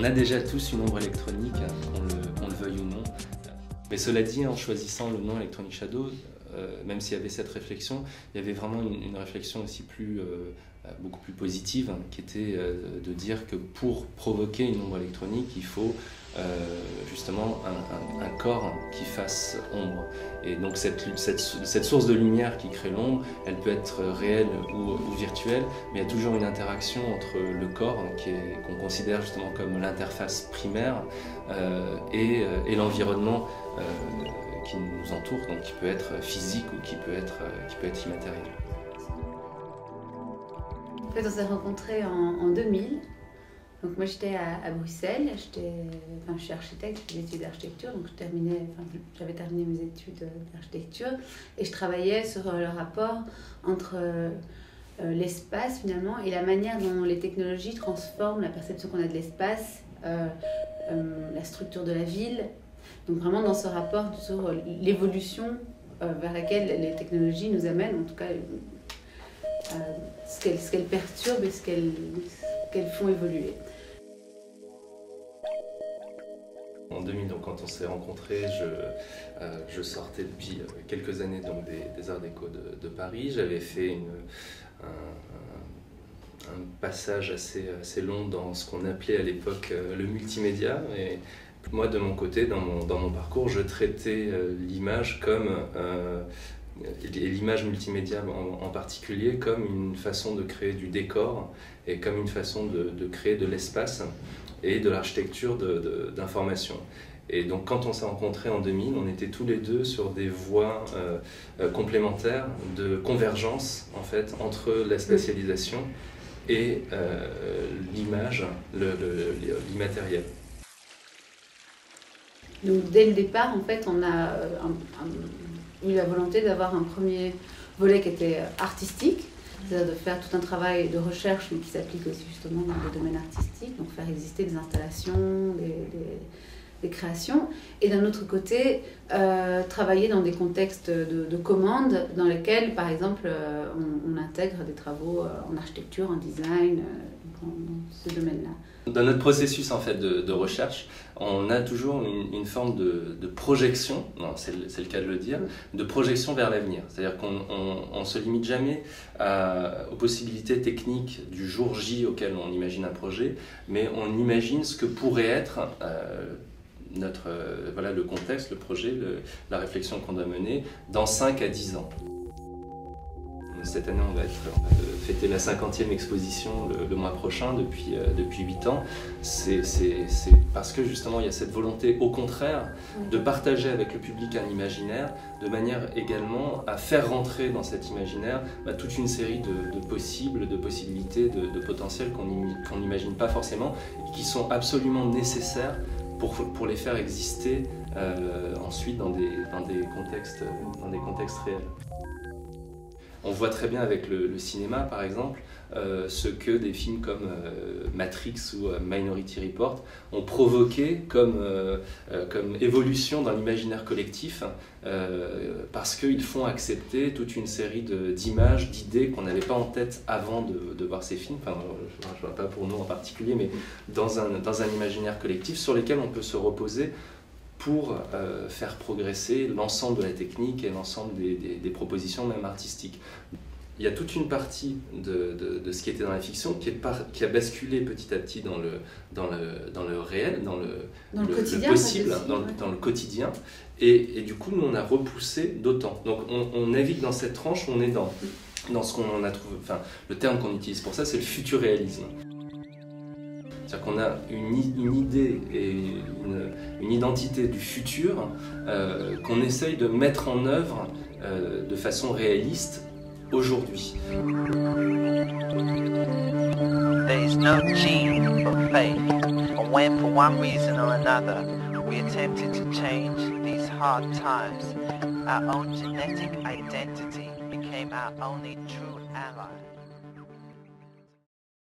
On a déjà tous une ombre électronique, qu'on le veuille ou non. Mais cela dit, en choisissant le nom Electronic Shadow, même s'il y avait cette réflexion, il y avait vraiment une réflexion aussi beaucoup plus positive, qui était de dire que pour provoquer une ombre électronique, il faut justement un corps qui fasse ombre. Et donc cette source de lumière qui crée l'ombre, elle peut être réelle ou virtuelle, mais il y a toujours une interaction entre le corps, qu'on considère justement comme l'interface primaire, et l'environnement qui nous entoure, donc qui peut être physique ou qui peut être immatériel. En fait, on s'est rencontrés en 2000. Donc moi j'étais à Bruxelles, je suis architecte, je fais des études d'architecture, donc j'avais terminé mes études d'architecture et je travaillais sur le rapport entre l'espace finalement et la manière dont les technologies transforment la perception qu'on a de l'espace, la structure de la ville. Donc vraiment dans ce rapport sur l'évolution vers laquelle les technologies nous amènent, en tout cas ce qu'elles perturbent et ce qu'elles font évoluer. En 2000, donc, quand on s'est rencontrés, je sortais depuis quelques années donc, des Arts Déco de Paris. J'avais fait un passage assez long dans ce qu'on appelait à l'époque le multimédia. Et moi, de mon côté, dans mon parcours, je traitais l'image et l'image multimédia en particulier comme une façon de créer du décor et comme une façon de créer de l'espace et de l'architecture d'information. Et donc quand on s'est rencontrés en 2000, on était tous les deux sur des voies complémentaires de convergence en fait, entre la spatialisation et l'image, l'immatériel. Donc dès le départ, en fait, on a eu la volonté d'avoir un premier volet qui était artistique, c'est-à-dire de faire tout un travail de recherche, mais qui s'applique aussi justement dans le domaine artistique, donc faire exister des installations, des créations, et d'un autre côté, travailler dans des contextes de commandes dans lesquels, par exemple, on intègre des travaux en architecture, en design, dans ce domaine-là. Dans notre processus en fait, de recherche, on a toujours une forme de projection, c'est le cas de le dire, de projection vers l'avenir. C'est-à-dire qu'on ne se limite jamais aux possibilités techniques du jour J auquel on imagine un projet, mais on imagine ce que pourrait être le contexte, le projet, la réflexion qu'on doit mener dans 5 à 10 ans. Cette année, on va fêter la 50e exposition le mois prochain, depuis 8 ans. C'est parce que justement, il y a cette volonté, au contraire, de partager avec le public un imaginaire, de manière également à faire rentrer dans cet imaginaire toute une série de possibilités, de potentiels qu'on n'imagine pas forcément, et qui sont absolument nécessaires pour les faire exister ensuite dans des contextes réels. On voit très bien avec le cinéma, par exemple, ce que des films comme Matrix ou Minority Report ont provoqué comme évolution dans l'imaginaire collectif, parce qu'ils font accepter toute une série d'images, d'idées qu'on n'avait pas en tête avant de voir ces films. Enfin, je ne vois pas pour nous en particulier, mais dans un imaginaire collectif sur lesquels on peut se reposer pour faire progresser l'ensemble de la technique et l'ensemble des propositions même artistiques. Il y a toute une partie de ce qui était dans la fiction qui a basculé petit à petit dans le réel, dans le quotidien, possible, dans le quotidien. Et du coup, nous, on a repoussé d'autant. Donc, on navigue dans cette tranche où on est dans ce qu'on a trouvé. Enfin, le terme qu'on utilise pour ça, c'est le futurréalisme. C'est-à-dire qu'on a une idée et une identité du futur qu'on essaye de mettre en œuvre de façon réaliste aujourd'hui. There is no gene but faith, and when for one reason or another we attempted to change these hard times, our own genetic identity became our only true ally.